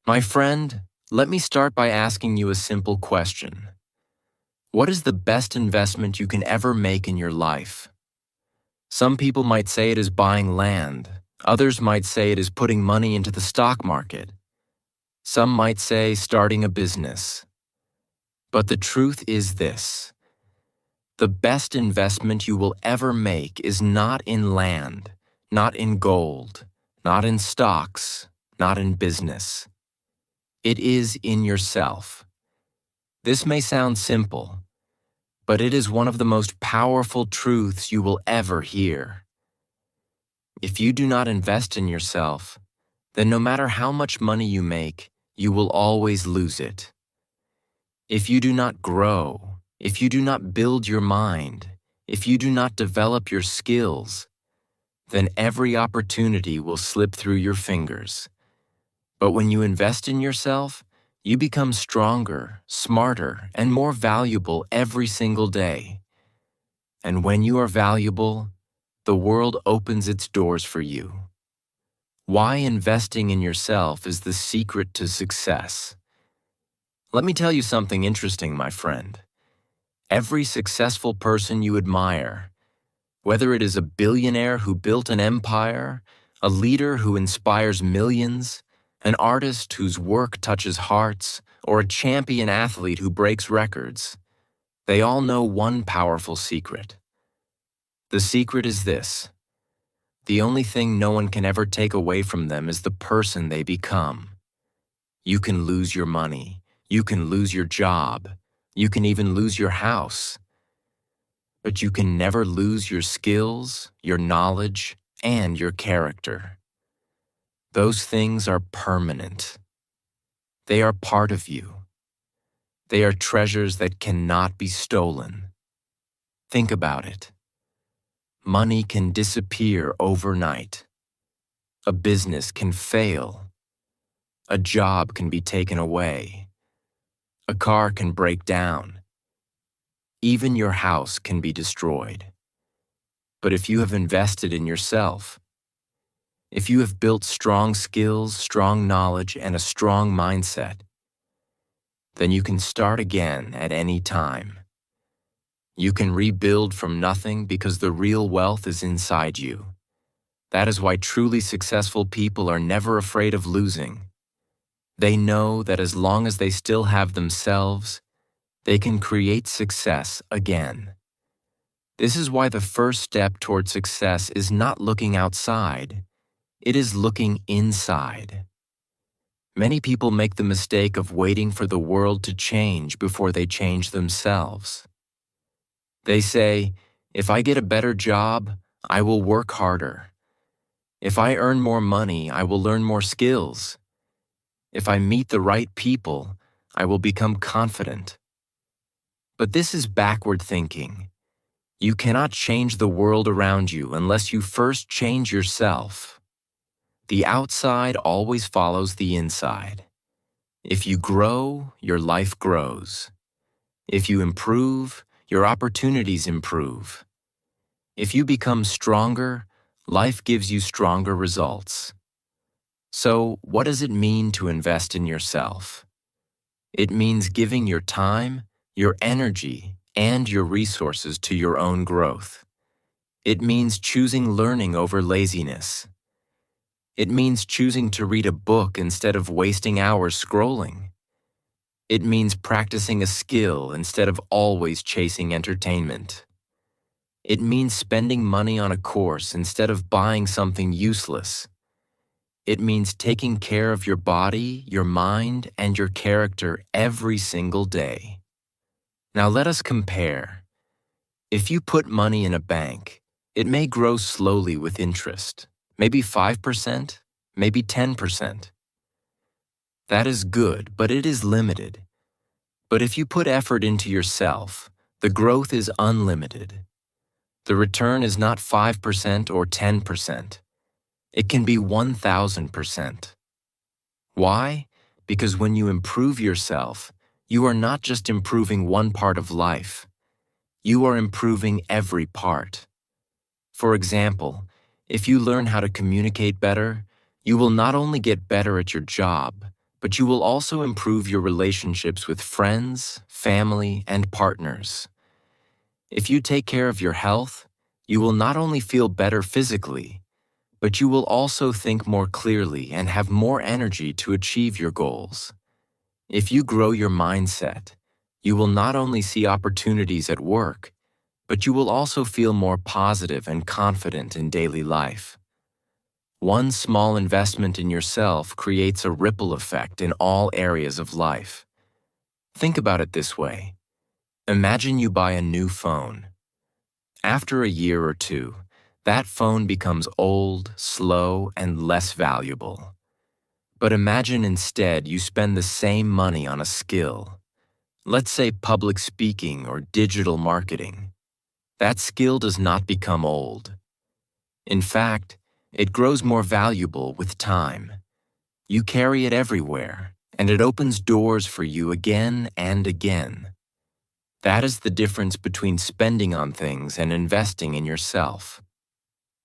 My friend, let me start by asking you a simple question. What is the best investment you can ever make in your life? Some people might say it is buying land. Others might say it is putting money into the stock market. Some might say starting a business. But the truth is this: the best investment you will ever make is not in land, not in gold, not in stocks, not in business. It is in yourself. This may sound simple, but it is one of the most powerful truths you will ever hear. If you do not invest in yourself, then no matter how much money you make, you will always lose it. If you do not grow, if you do not build your mind, if you do not develop your skills, then every opportunity will slip through your fingers. But when you invest in yourself, you become stronger, smarter, and more valuable every single day. And when you are valuable, the world opens its doors for you. Why investing in yourself is the secret to success. Let me tell you something interesting, my friend. Every successful person you admire, whether it is a billionaire who built an empire, a leader who inspires millions, an artist whose work touches hearts, or a champion athlete who breaks records, they all know one powerful secret. The secret is this: the only thing no one can ever take away from them is the person they become. You can lose your money, you can lose your job, you can even lose your house, but you can never lose your skills, your knowledge, and your character. Those things are permanent. They are part of you. They are treasures that cannot be stolen. Think about it. Money can disappear overnight. A business can fail. A job can be taken away. A car can break down. Even your house can be destroyed. But if you have invested in yourself, if you have built strong skills, strong knowledge, and a strong mindset, then you can start again at any time. You can rebuild from nothing because the real wealth is inside you. That is why truly successful people are never afraid of losing. They know that as long as they still have themselves, they can create success again. This is why the first step toward success is not looking outside. It is looking inside. Many people make the mistake of waiting for the world to change before they change themselves. They say, if I get a better job, I will work harder. If I earn more money, I will learn more skills. If I meet the right people, I will become confident. But this is backward thinking. You cannot change the world around you unless you first change yourself. The outside always follows the inside. If you grow, your life grows. If you improve, your opportunities improve. If you become stronger, life gives you stronger results. So, what does it mean to invest in yourself? It means giving your time, your energy, and your resources to your own growth. It means choosing learning over laziness. It means choosing to read a book instead of wasting hours scrolling. It means practicing a skill instead of always chasing entertainment. It means spending money on a course instead of buying something useless. It means taking care of your body, your mind, and your character every single day. Now let us compare. If you put money in a bank, it may grow slowly with interest. Maybe 5%, maybe 10%. That is good, but it is limited. But if you put effort into yourself, the growth is unlimited. The return is not 5% or 10%. It can be 1,000%. Why? Because when you improve yourself, you are not just improving one part of life. You are improving every part. For example, if you learn how to communicate better, you will not only get better at your job, but you will also improve your relationships with friends, family, and partners. If you take care of your health, you will not only feel better physically, but you will also think more clearly and have more energy to achieve your goals. If you grow your mindset, you will not only see opportunities at work, but you will also feel more positive and confident in daily life. One small investment in yourself creates a ripple effect in all areas of life. Think about it this way. Imagine you buy a new phone. After a year or two, that phone becomes old, slow, and less valuable. But imagine instead you spend the same money on a skill. Let's say public speaking or digital marketing. That skill does not become old. In fact, it grows more valuable with time. You carry it everywhere, and it opens doors for you again and again. That is the difference between spending on things and investing in yourself.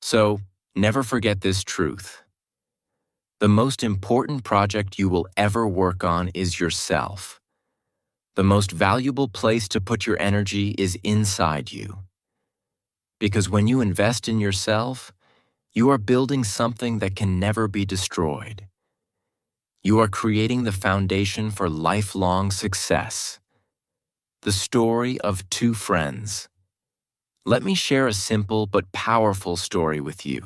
So, never forget this truth. The most important project you will ever work on is yourself. The most valuable place to put your energy is inside you. Because when you invest in yourself, you are building something that can never be destroyed. You are creating the foundation for lifelong success. The story of two friends. Let me share a simple but powerful story with you.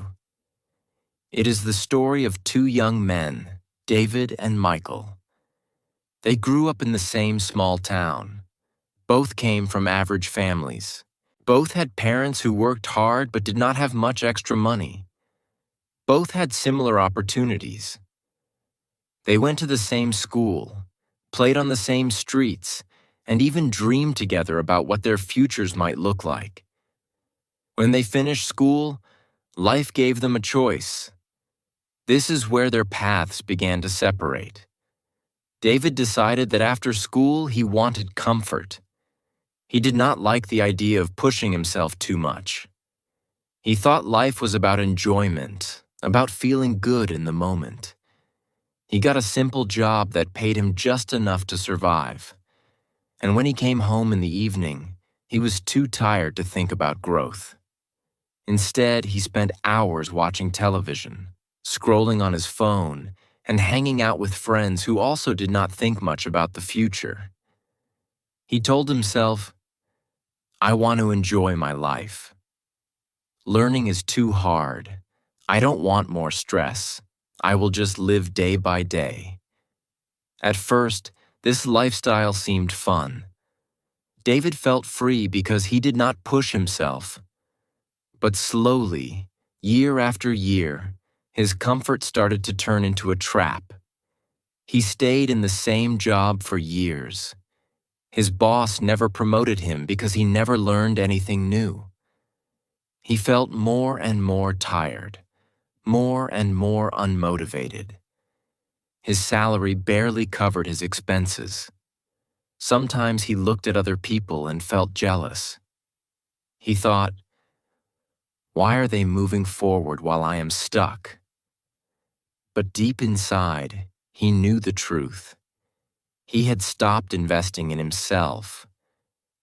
It is the story of two young men, David and Michael. They grew up in the same small town. Both came from average families. Both had parents who worked hard but did not have much extra money. Both had similar opportunities. They went to the same school, played on the same streets, and even dreamed together about what their futures might look like. When they finished school, life gave them a choice. This is where their paths began to separate. David decided that after school he wanted comfort. He did not like the idea of pushing himself too much. He thought life was about enjoyment, about feeling good in the moment. He got a simple job that paid him just enough to survive. And when he came home in the evening, he was too tired to think about growth. Instead, he spent hours watching television, scrolling on his phone, and hanging out with friends who also did not think much about the future. He told himself, "I want to enjoy my life. Learning is too hard. I don't want more stress. I will just live day by day." At first, this lifestyle seemed fun. David felt free because he did not push himself. But slowly, year after year, his comfort started to turn into a trap. He stayed in the same job for years. His boss never promoted him because he never learned anything new. He felt more and more tired, more and more unmotivated. His salary barely covered his expenses. Sometimes he looked at other people and felt jealous. He thought, "Why are they moving forward while I am stuck?" But deep inside, he knew the truth. He had stopped investing in himself.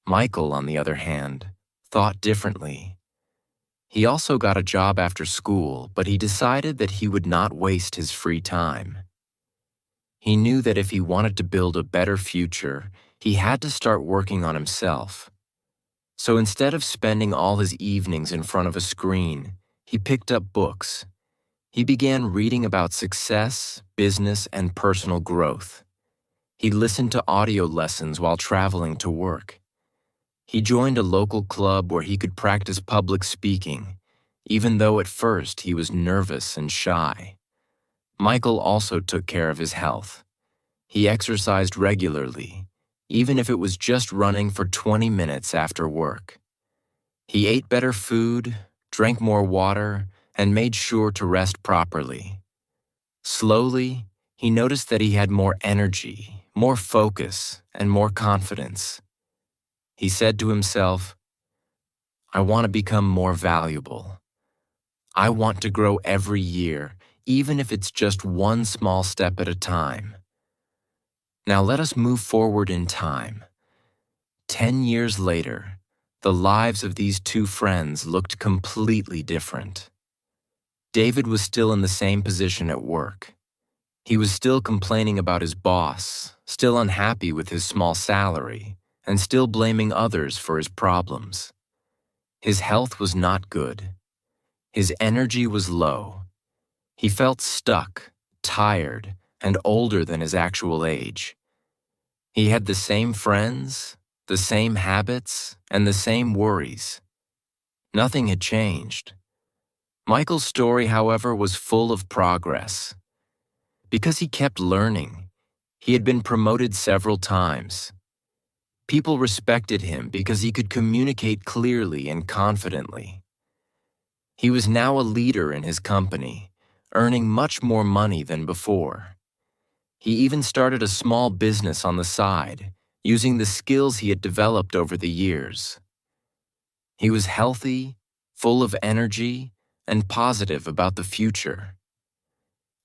Michael, on the other hand, thought differently. He also got a job after school, but he decided that he would not waste his free time. He knew that if he wanted to build a better future, he had to start working on himself. So instead of spending all his evenings in front of a screen, he picked up books. He began reading about success, business, and personal growth. He listened to audio lessons while traveling to work. He joined a local club where he could practice public speaking, even though at first he was nervous and shy. Michael also took care of his health. He exercised regularly, even if it was just running for 20 minutes after work. He ate better food, drank more water, and made sure to rest properly. Slowly, he noticed that he had more energy, more focus, and more confidence. He said to himself, "I want to become more valuable. I want to grow every year, even if it's just one small step at a time. Now let us move forward in time. 10 years later, the lives of these two friends looked completely different. David was still in the same position at work. He was still complaining about his boss, still unhappy with his small salary, and still blaming others for his problems. His health was not good. His energy was low. He felt stuck, tired, and older than his actual age. He had the same friends, the same habits, and the same worries. Nothing had changed. Michael's story, however, was full of progress. Because he kept learning, he had been promoted several times. People respected him because he could communicate clearly and confidently. He was now a leader in his company, earning much more money than before. He even started a small business on the side, using the skills he had developed over the years. He was healthy, full of energy, and positive about the future.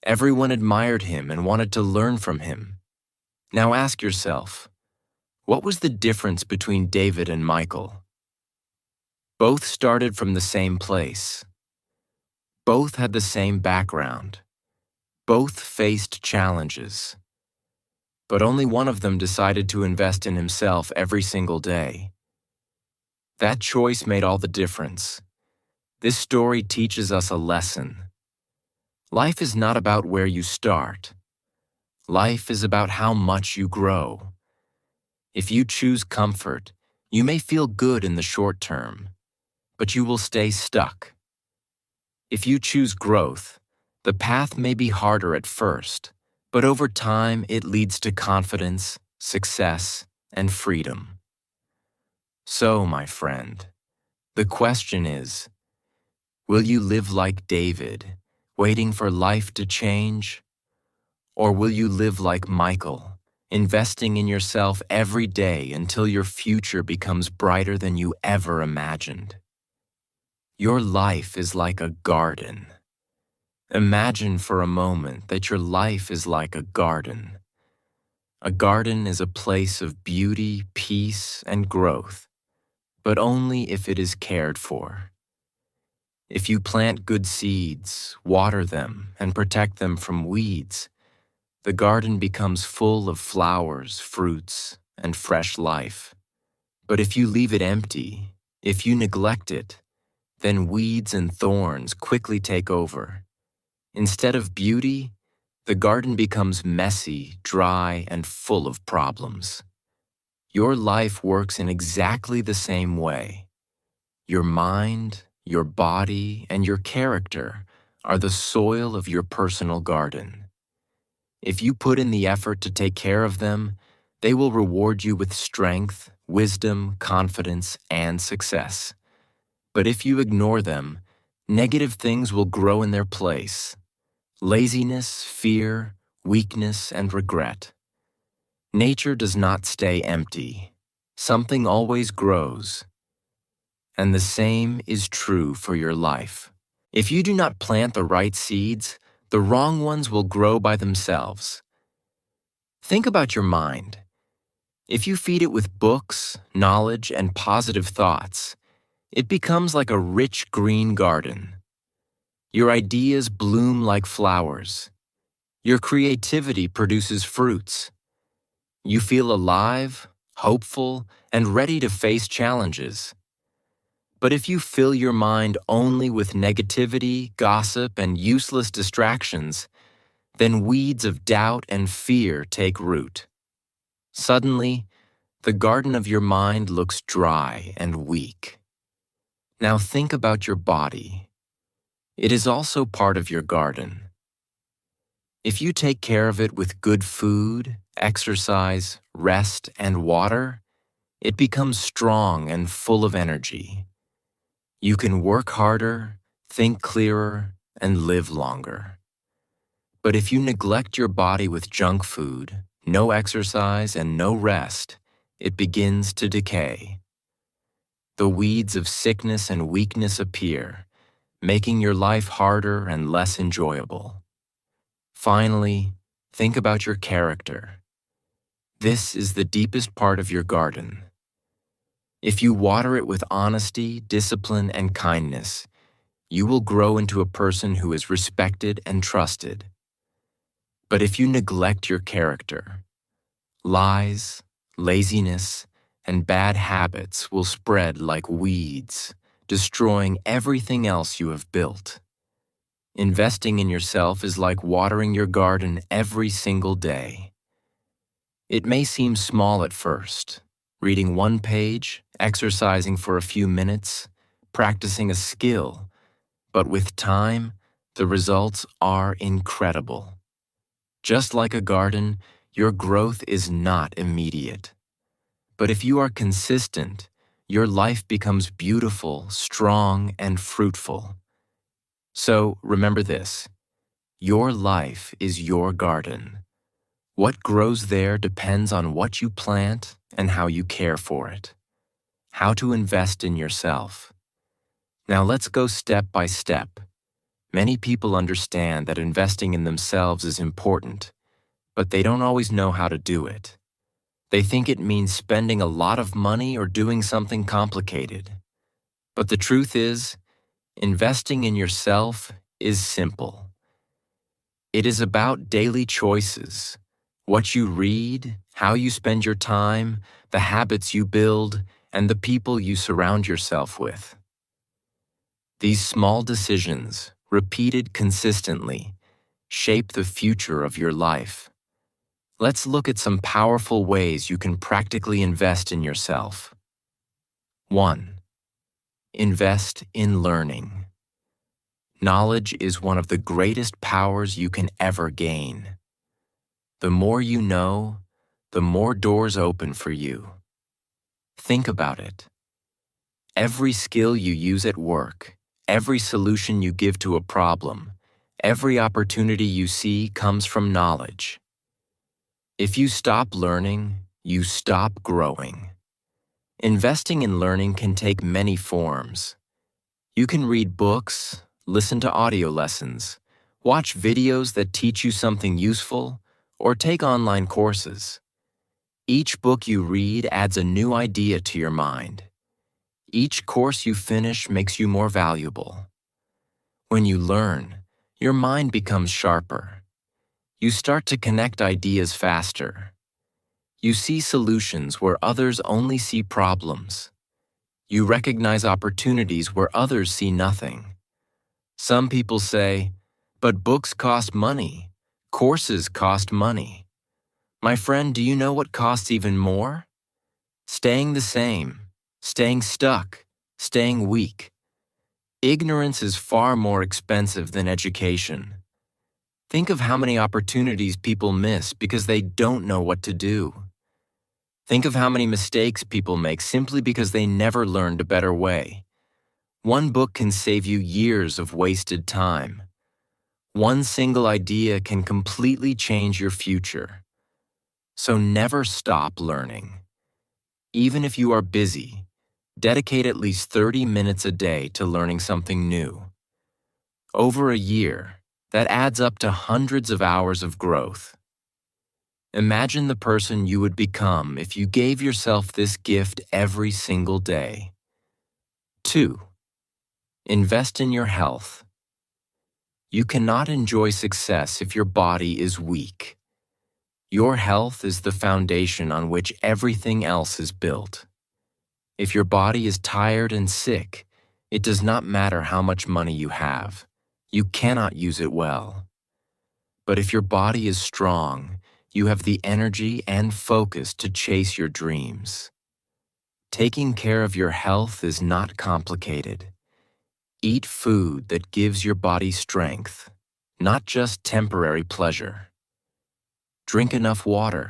Everyone admired him and wanted to learn from him. Now ask yourself, what was the difference between David and Michael? Both started from the same place. Both had the same background. Both faced challenges. But only one of them decided to invest in himself every single day. That choice made all the difference. This story teaches us a lesson. Life is not about where you start. Life is about how much you grow. If you choose comfort, you may feel good in the short term, but you will stay stuck. If you choose growth, the path may be harder at first, but over time it leads to confidence, success, and freedom. So, my friend, the question is, will you live like David, waiting for life to change? Or will you live like Michael, investing in yourself every day until your future becomes brighter than you ever imagined? Your life is like a garden. Imagine for a moment that your life is like a garden. A garden is a place of beauty, peace, and growth, but only if it is cared for. If you plant good seeds, water them, and protect them from weeds, the garden becomes full of flowers, fruits, and fresh life. But if you leave it empty, if you neglect it, then weeds and thorns quickly take over. Instead of beauty, the garden becomes messy, dry, and full of problems. Your life works in exactly the same way. Your mind, your body, and your character are the soil of your personal garden. If you put in the effort to take care of them, they will reward you with strength, wisdom, confidence, and success. But if you ignore them, negative things will grow in their place. Laziness, fear, weakness, and regret. Nature does not stay empty. Something always grows. And the same is true for your life. If you do not plant the right seeds, the wrong ones will grow by themselves. Think about your mind. If you feed it with books, knowledge, and positive thoughts, it becomes like a rich green garden. Your ideas bloom like flowers. Your creativity produces fruits. You feel alive, hopeful, and ready to face challenges. But if you fill your mind only with negativity, gossip, and useless distractions, then weeds of doubt and fear take root. Suddenly, the garden of your mind looks dry and weak. Now think about your body. It is also part of your garden. If you take care of it with good food, exercise, rest, and water, it becomes strong and full of energy. You can work harder, think clearer, and live longer. But if you neglect your body with junk food, no exercise, and no rest, it begins to decay. The weeds of sickness and weakness appear, making your life harder and less enjoyable. Finally, think about your character. This is the deepest part of your garden. If you water it with honesty, discipline, and kindness, you will grow into a person who is respected and trusted. But if you neglect your character, lies, laziness, and bad habits will spread like weeds, destroying everything else you have built. Investing in yourself is like watering your garden every single day. It may seem small at first, reading one page, exercising for a few minutes, practicing a skill, but with time, the results are incredible. Just like a garden, your growth is not immediate. But if you are consistent, your life becomes beautiful, strong, and fruitful. So remember this: your life is your garden. What grows there depends on what you plant and how you care for it. How to invest in yourself. Now let's go step by step. Many people understand that investing in themselves is important, but they don't always know how to do it. They think it means spending a lot of money or doing something complicated. But the truth is, investing in yourself is simple. It is about daily choices: what you read, how you spend your time, the habits you build, and the people you surround yourself with. These small decisions, repeated consistently, shape the future of your life. Let's look at some powerful ways you can practically invest in yourself. 1. Invest in learning. Knowledge is one of the greatest powers you can ever gain. The more you know, the more doors open for you. Think about it. Every skill you use at work, every solution you give to a problem, every opportunity you see comes from knowledge. If you stop learning, you stop growing. Investing in learning can take many forms. You can read books, listen to audio lessons, watch videos that teach you something useful, or take online courses. Each book you read adds a new idea to your mind. Each course you finish makes you more valuable. When you learn, your mind becomes sharper. You start to connect ideas faster. You see solutions where others only see problems. You recognize opportunities where others see nothing. Some people say, "But books cost money. Courses cost money." My friend, do you know what costs even more? Staying the same, staying stuck, staying weak. Ignorance is far more expensive than education. Think of how many opportunities people miss because they don't know what to do. Think of how many mistakes people make simply because they never learned a better way. One book can save you years of wasted time. One single idea can completely change your future. So never stop learning. Even if you are busy, dedicate at least 30 minutes a day to learning something new. Over a year, that adds up to hundreds of hours of growth. Imagine the person you would become if you gave yourself this gift every single day. 2. Invest in your health. You cannot enjoy success if your body is weak. Your health is the foundation on which everything else is built. If your body is tired and sick, it does not matter how much money you have. You cannot use it well. But if your body is strong, you have the energy and focus to chase your dreams. Taking care of your health is not complicated. Eat food that gives your body strength, not just temporary pleasure. Drink enough water.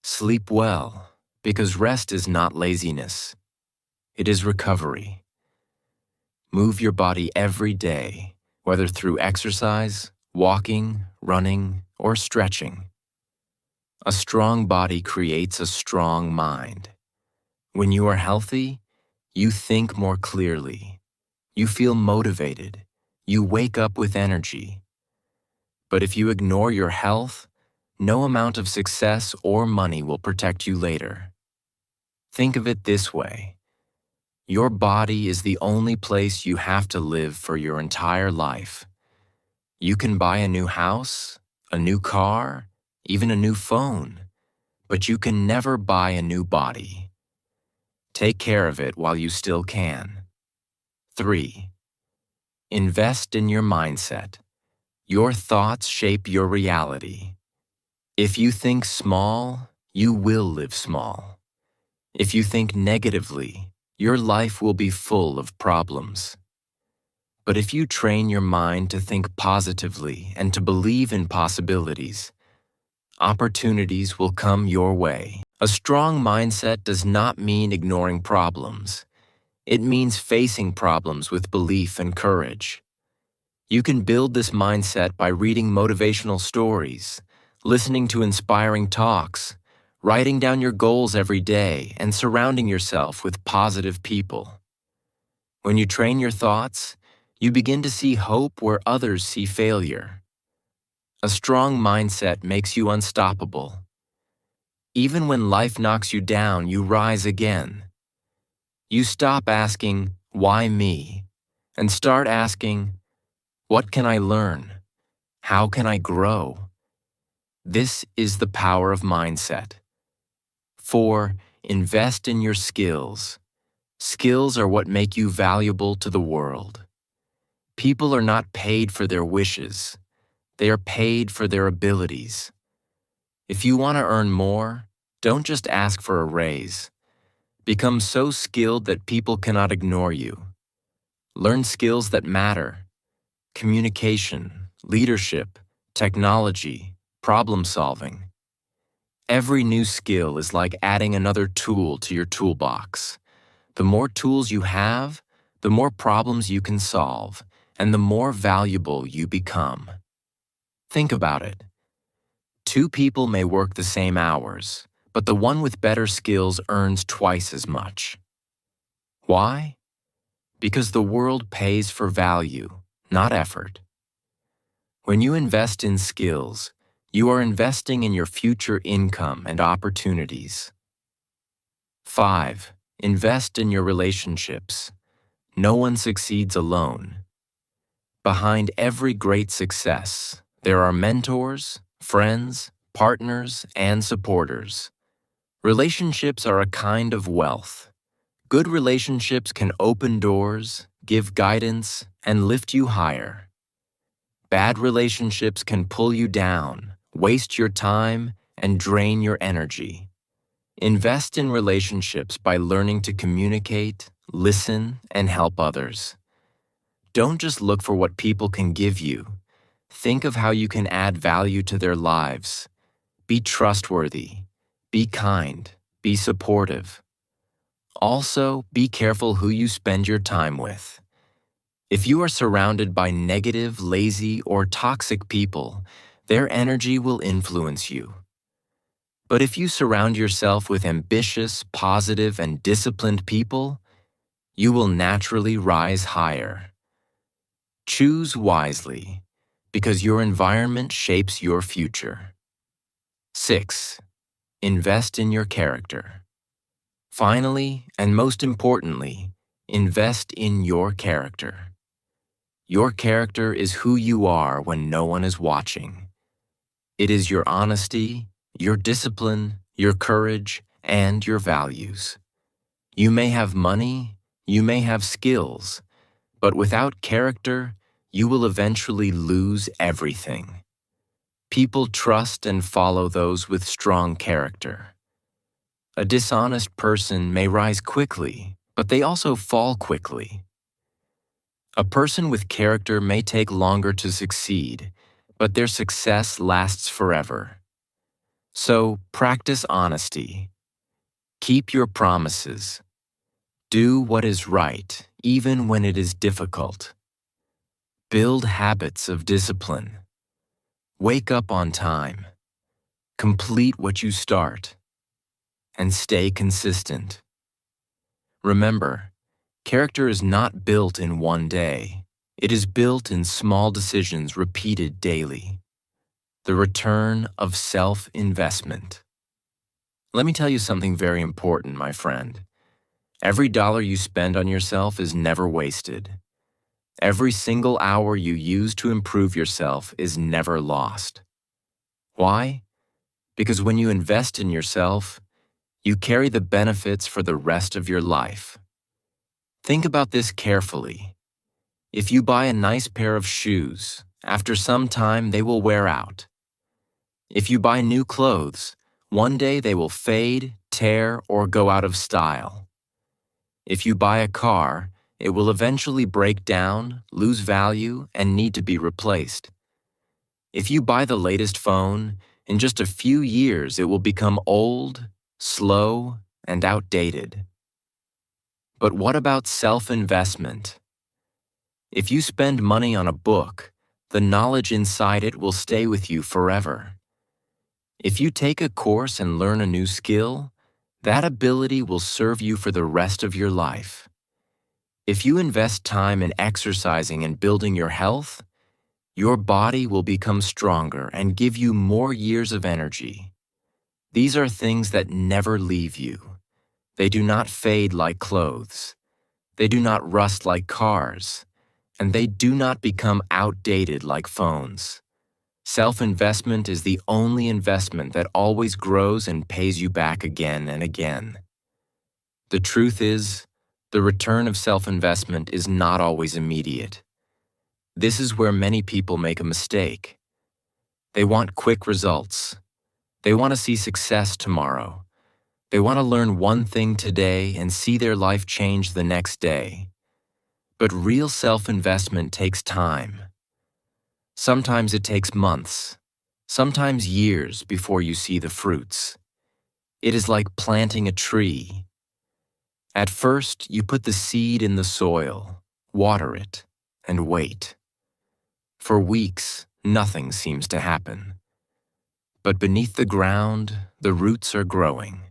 Sleep well, because rest is not laziness. It is recovery. Move your body every day, whether through exercise, walking, running, or stretching. A strong body creates a strong mind. When you are healthy, you think more clearly. You feel motivated. You wake up with energy. But if you ignore your health, no amount of success or money will protect you later. Think of it this way. Your body is the only place you have to live for your entire life. You can buy a new house, a new car, even a new phone, but you can never buy a new body. Take care of it while you still can. 3. Invest in your mindset. Your thoughts shape your reality. If you think small, you will live small. If you think negatively, your life will be full of problems. But if you train your mind to think positively and to believe in possibilities, opportunities will come your way. A strong mindset does not mean ignoring problems. It means facing problems with belief and courage. You can build this mindset by reading motivational stories, listening to inspiring talks, writing down your goals every day, and surrounding yourself with positive people. When you train your thoughts, you begin to see hope where others see failure. A strong mindset makes you unstoppable. Even when life knocks you down, you rise again. You stop asking, "Why me?" and start asking, "What can I learn? How can I grow?" This is the power of mindset. 4. Invest in your skills. Skills are what make you valuable to the world. People are not paid for their wishes. They are paid for their abilities. If you want to earn more, don't just ask for a raise. Become so skilled that people cannot ignore you. Learn skills that matter: communication, leadership, technology, problem solving. Every new skill is like adding another tool to your toolbox. The more tools you have, the more problems you can solve, and the more valuable you become. Think about it. 2 people may work the same hours, but the one with better skills earns twice as much. Why? Because the world pays for value, not effort. When you invest in skills, you are investing in your future income and opportunities. 5. Invest in your relationships. No one succeeds alone. Behind every great success, there are mentors, friends, partners, and supporters. Relationships are a kind of wealth. Good relationships can open doors, give guidance, and lift you higher. Bad relationships can pull you down, waste your time, and drain your energy. Invest in relationships by learning to communicate, listen, and help others. Don't just look for what people can give you. Think of how you can add value to their lives. Be trustworthy. Be kind. Be supportive. Also, be careful who you spend your time with. If you are surrounded by negative, lazy, or toxic people, their energy will influence you. But if you surround yourself with ambitious, positive, and disciplined people, you will naturally rise higher. Choose wisely, because your environment shapes your future. 6. Invest in your character. Finally, and most importantly, invest in your character. Your character is who you are when no one is watching. It is your honesty, your discipline, your courage, and your values. You may have money, you may have skills, but without character, you will eventually lose everything. People trust and follow those with strong character. A dishonest person may rise quickly, but they also fall quickly. A person with character may take longer to succeed, but their success lasts forever. So, practice honesty. Keep your promises. Do what is right, even when it is difficult. Build habits of discipline. Wake up on time. Complete what you start. And stay consistent. Remember, character is not built in one day. It is built in small decisions repeated daily. The return of self-investment. Let me tell you something very important, my friend. Every dollar you spend on yourself is never wasted. Every single hour you use to improve yourself is never lost. Why? Because when you invest in yourself, you carry the benefits for the rest of your life. Think about this carefully. If you buy a nice pair of shoes, after some time they will wear out. If you buy new clothes, one day they will fade, tear, or go out of style. If you buy a car, it will eventually break down, lose value, and need to be replaced. If you buy the latest phone, in just a few years it will become old, slow, and outdated. But what about self-investment? If you spend money on a book, the knowledge inside it will stay with you forever. If you take a course and learn a new skill, that ability will serve you for the rest of your life. If you invest time in exercising and building your health, your body will become stronger and give you more years of energy. These are things that never leave you. They do not fade like clothes. They do not rust like cars. And they do not become outdated like phones. Self-investment is the only investment that always grows and pays you back again and again. The truth is, the return of self-investment is not always immediate. This is where many people make a mistake. They want quick results. They want to see success tomorrow. They want to learn one thing today and see their life change the next day. But real self-investment takes time. Sometimes it takes months, sometimes years before you see the fruits. It is like planting a tree. At first, you put the seed in the soil, water it, and wait. For weeks, nothing seems to happen. But beneath the ground, the roots are growing.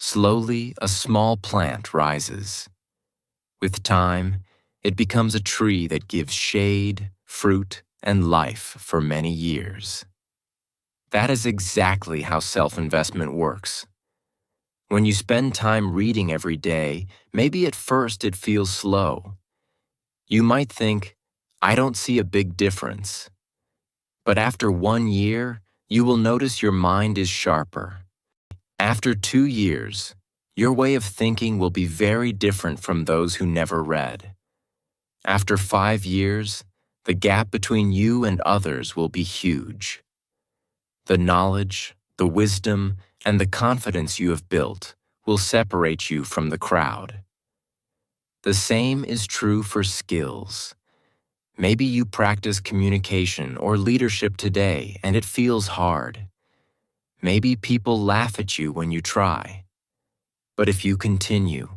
Slowly, a small plant rises. With time, it becomes a tree that gives shade, fruit, and life for many years. That is exactly how self-investment works. When you spend time reading every day, maybe at first it feels slow. You might think, I don't see a big difference. But after 1 year, you will notice your mind is sharper. After 2 years, your way of thinking will be very different from those who never read. After 5 years, the gap between you and others will be huge. The knowledge, the wisdom, and the confidence you have built will separate you from the crowd. The same is true for skills. Maybe you practice communication or leadership today and it feels hard. Maybe people laugh at you when you try. But if you continue,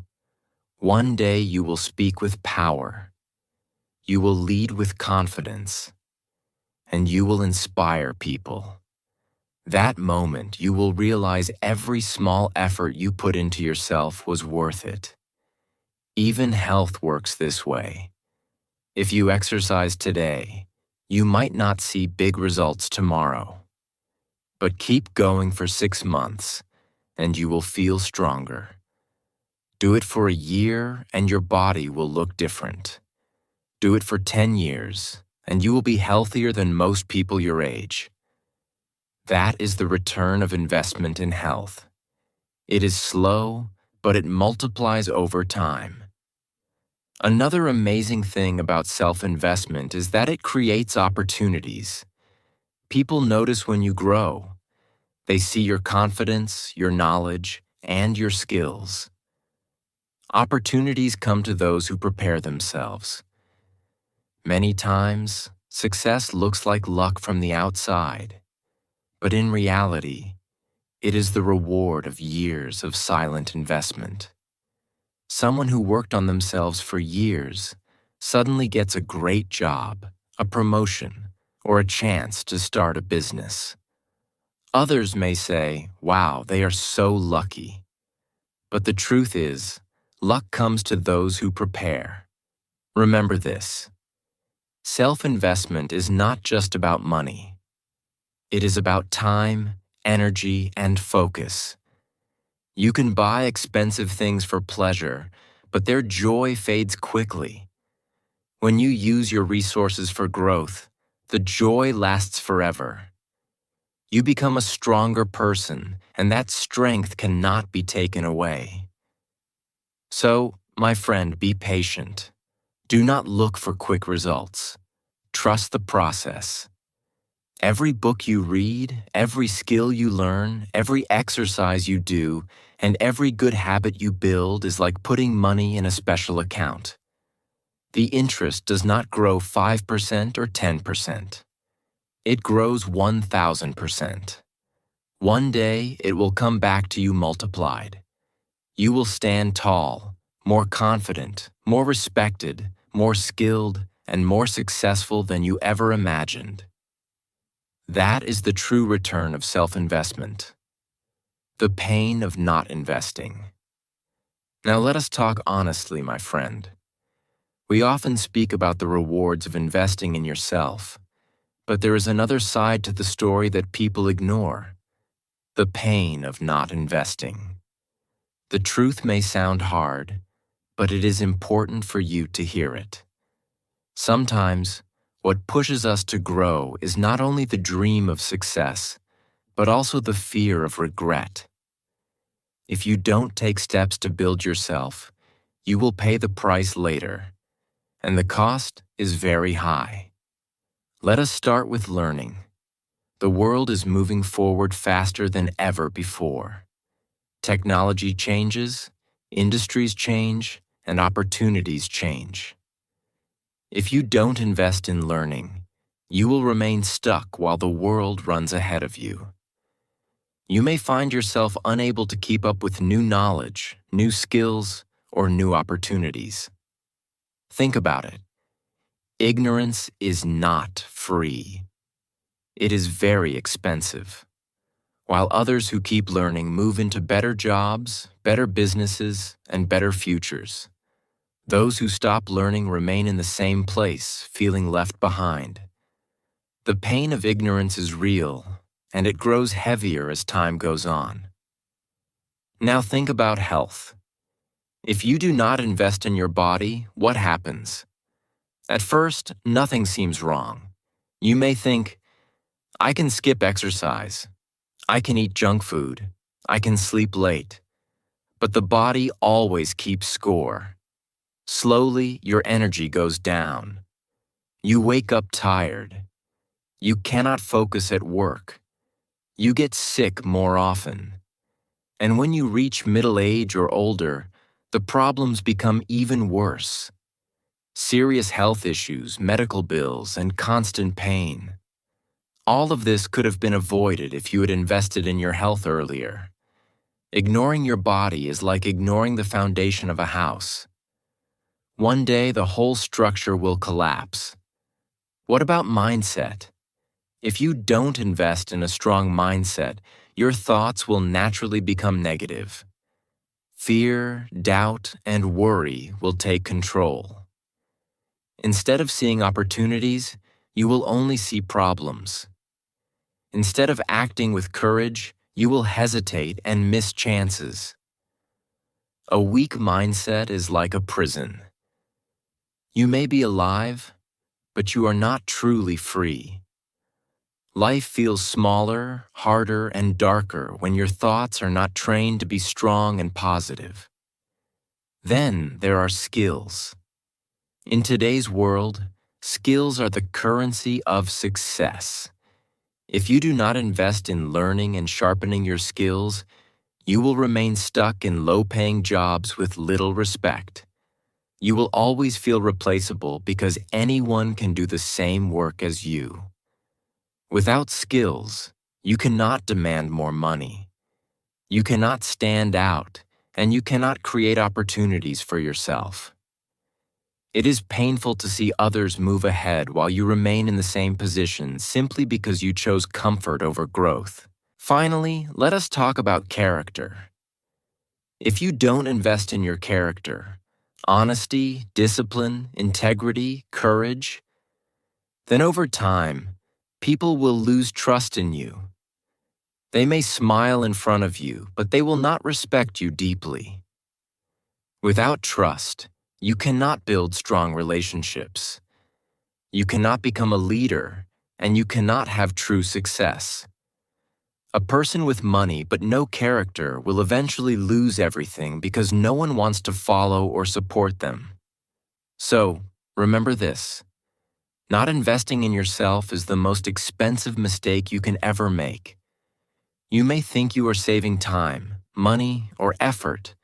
one day you will speak with power. You will lead with confidence. And you will inspire people. That moment, you will realize every small effort you put into yourself was worth it. Even health works this way. If you exercise today, you might not see big results tomorrow. But keep going for 6 months, and you will feel stronger. Do it for a year, and your body will look different. Do it for 10 years, and you will be healthier than most people your age. That is the return of investment in health. It is slow, but it multiplies over time. Another amazing thing about self-investment is that it creates opportunities. People notice when you grow. They see your confidence, your knowledge, and your skills. Opportunities come to those who prepare themselves. Many times, success looks like luck from the outside, but in reality, it is the reward of years of silent investment. Someone who worked on themselves for years suddenly gets a great job, a promotion, or a chance to start a business. Others may say, wow, they are so lucky. But the truth is, luck comes to those who prepare. Remember this. Self-investment is not just about money. It is about time, energy, and focus. You can buy expensive things for pleasure, but their joy fades quickly. When you use your resources for growth, the joy lasts forever. You become a stronger person, and that strength cannot be taken away. So, my friend, be patient. Do not look for quick results. Trust the process. Every book you read, every skill you learn, every exercise you do, and every good habit you build is like putting money in a special account. The interest does not grow 5% or 10%. It grows 1,000%. One day, it will come back to you multiplied. You will stand tall, more confident, more respected, more skilled, and more successful than you ever imagined. That is the true return of self-investment. The pain of not investing. Now let us talk honestly, my friend. We often speak about the rewards of investing in yourself, but there is another side to the story that people ignore. The pain of not investing. The truth may sound hard, but it is important for you to hear it. Sometimes, what pushes us to grow is not only the dream of success, but also the fear of regret. If you don't take steps to build yourself, you will pay the price later, and the cost is very high. Let us start with learning. The world is moving forward faster than ever before. Technology changes, industries change, and opportunities change. If you don't invest in learning, you will remain stuck while the world runs ahead of you. You may find yourself unable to keep up with new knowledge, new skills, or new opportunities. Think about it. Ignorance is not free. It is very expensive. While others who keep learning move into better jobs, better businesses, and better futures, those who stop learning remain in the same place, feeling left behind. The pain of ignorance is real, and it grows heavier as time goes on. Now think about health. If you do not invest in your body, what happens? At first, nothing seems wrong. You may think, I can skip exercise. I can eat junk food. I can sleep late. But the body always keeps score. Slowly, your energy goes down. You wake up tired. You cannot focus at work. You get sick more often. And when you reach middle age or older, the problems become even worse. Serious health issues, medical bills, and constant pain. All of this could have been avoided if you had invested in your health earlier. Ignoring your body is like ignoring the foundation of a house. One day, the whole structure will collapse. What about mindset? If you don't invest in a strong mindset, your thoughts will naturally become negative. Fear, doubt, and worry will take control. Instead of seeing opportunities, you will only see problems. Instead of acting with courage, you will hesitate and miss chances. A weak mindset is like a prison. You may be alive, but you are not truly free. Life feels smaller, harder, and darker when your thoughts are not trained to be strong and positive. Then there are skills. In today's world, skills are the currency of success. If you do not invest in learning and sharpening your skills, you will remain stuck in low-paying jobs with little respect. You will always feel replaceable because anyone can do the same work as you. Without skills, you cannot demand more money. You cannot stand out, and you cannot create opportunities for yourself. It is painful to see others move ahead while you remain in the same position simply because you chose comfort over growth. Finally, let us talk about character. If you don't invest in your character, honesty, discipline, integrity, courage, then over time, people will lose trust in you. They may smile in front of you, but they will not respect you deeply. Without trust, you cannot build strong relationships. You cannot become a leader, and you cannot have true success. A person with money but no character will eventually lose everything because no one wants to follow or support them. So, remember this. Not investing in yourself is the most expensive mistake you can ever make. You may think you are saving time, money, or effort,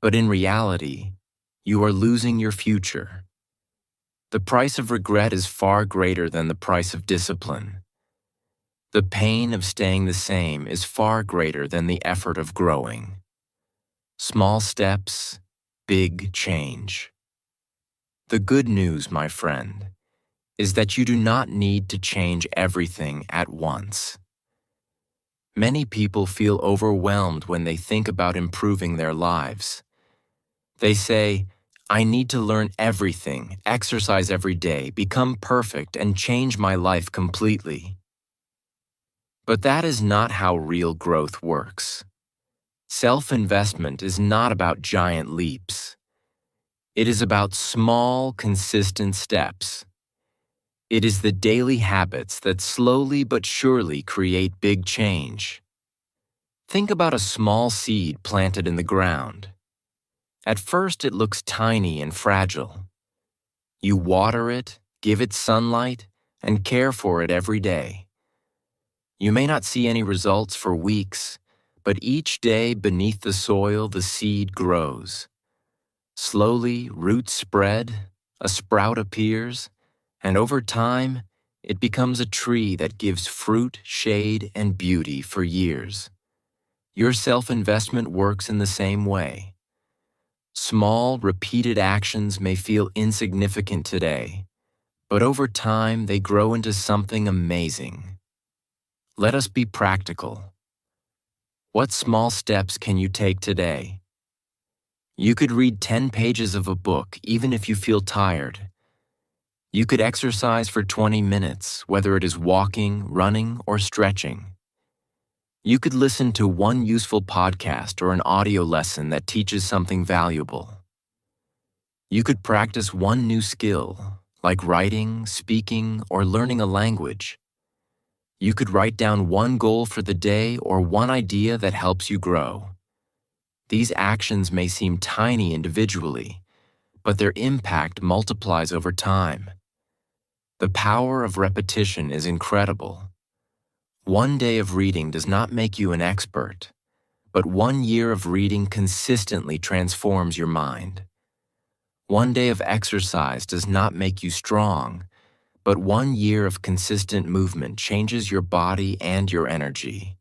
but in reality, you are losing your future. The price of regret is far greater than the price of discipline. The pain of staying the same is far greater than the effort of growing. Small steps, big change. The good news, my friend, is that you do not need to change everything at once. Many people feel overwhelmed when they think about improving their lives. They say, I need to learn everything, exercise every day, become perfect, and change my life completely. But that is not how real growth works. Self-investment is not about giant leaps. It is about small, consistent steps. It is the daily habits that slowly but surely create big change. Think about a small seed planted in the ground. At first, it looks tiny and fragile. You water it, give it sunlight, and care for it every day. You may not see any results for weeks, but each day beneath the soil, the seed grows. Slowly, roots spread, a sprout appears, and over time, it becomes a tree that gives fruit, shade, and beauty for years. Your self-investment works in the same way. Small, repeated actions may feel insignificant today, but over time, they grow into something amazing. Let us be practical. What small steps can you take today? You could read 10 pages of a book, even if you feel tired. You could exercise for 20 minutes, whether it is walking, running, or stretching. You could listen to one useful podcast or an audio lesson that teaches something valuable. You could practice one new skill, like writing, speaking, or learning a language. You could write down one goal for the day or one idea that helps you grow. These actions may seem tiny individually, but their impact multiplies over time. The power of repetition is incredible. One day of reading does not make you an expert, but 1 year of reading consistently transforms your mind. One day of exercise does not make you strong, but 1 year of consistent movement changes your body and your energy.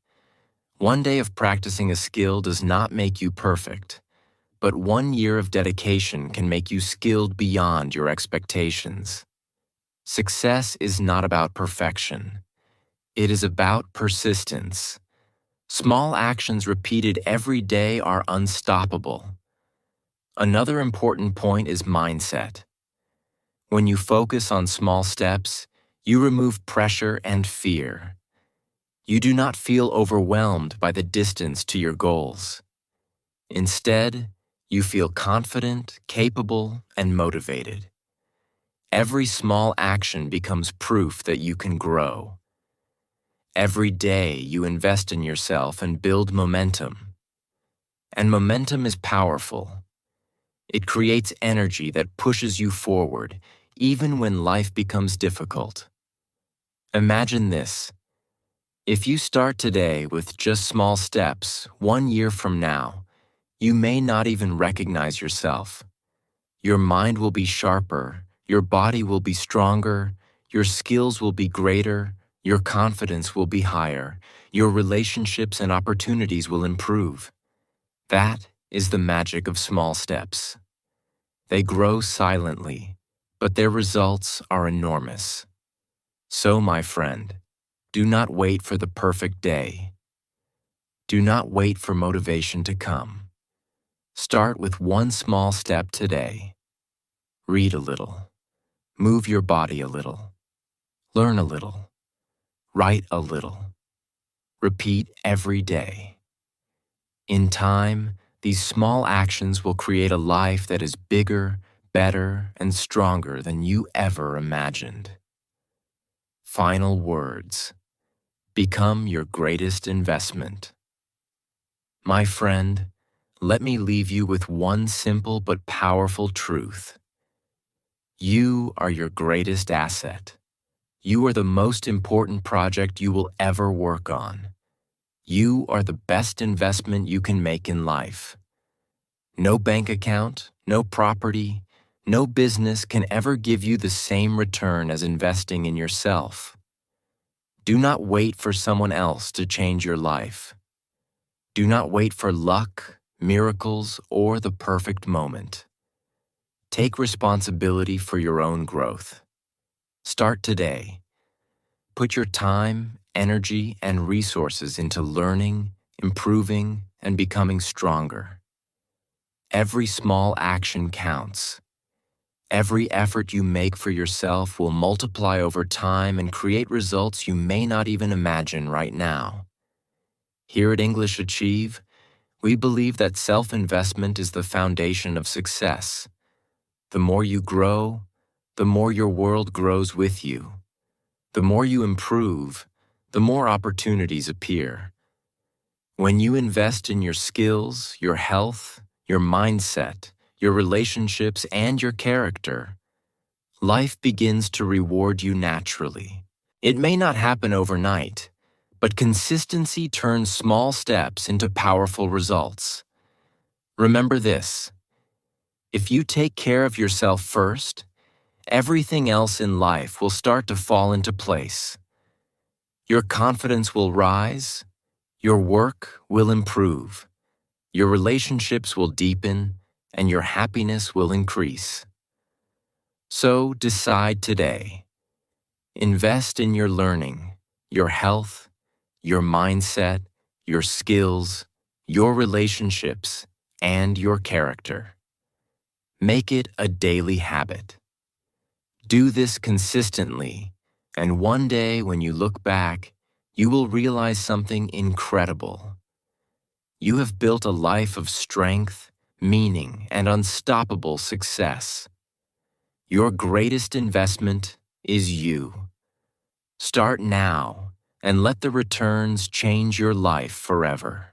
One day of practicing a skill does not make you perfect, but 1 year of dedication can make you skilled beyond your expectations. Success is not about perfection. It is about persistence. Small actions repeated every day are unstoppable. Another important point is mindset. When you focus on small steps, you remove pressure and fear. You do not feel overwhelmed by the distance to your goals. Instead, you feel confident, capable, and motivated. Every small action becomes proof that you can grow. Every day you invest in yourself and build momentum. And momentum is powerful. It creates energy that pushes you forward, even when life becomes difficult. Imagine this. If you start today with just small steps, 1 year from now, you may not even recognize yourself. Your mind will be sharper, your body will be stronger, your skills will be greater, your confidence will be higher, your relationships and opportunities will improve. That is the magic of small steps. They grow silently, but their results are enormous. So, my friend, do not wait for the perfect day. Do not wait for motivation to come. Start with one small step today. Read a little. Move your body a little. Learn a little. Write a little. Repeat every day. In time, these small actions will create a life that is bigger, better, and stronger than you ever imagined. Final words. Become your greatest investment. My friend, let me leave you with one simple but powerful truth. You are your greatest asset. You are the most important project you will ever work on. You are the best investment you can make in life. No bank account, no property, no business can ever give you the same return as investing in yourself. Do not wait for someone else to change your life. Do not wait for luck, miracles, or the perfect moment. Take responsibility for your own growth. Start today. Put your time, energy, and resources into learning, improving, and becoming stronger. Every small action counts. Every effort you make for yourself will multiply over time and create results you may not even imagine right now. Here at English Achieve, we believe that self-investment is the foundation of success. The more you grow, the more your world grows with you. The more you improve, the more opportunities appear. When you invest in your skills, your health, your mindset, your relationships, and your character, life begins to reward you naturally. It may not happen overnight, but consistency turns small steps into powerful results. Remember this: if you take care of yourself first, everything else in life will start to fall into place. Your confidence will rise, your work will improve, your relationships will deepen, and your happiness will increase. So decide today. Invest in your learning, your health, your mindset, your skills, your relationships, and your character. Make it a daily habit. Do this consistently, and one day when you look back, you will realize something incredible. You have built a life of strength, meaning, and unstoppable success. Your greatest investment is you. Start now and let the returns change your life forever.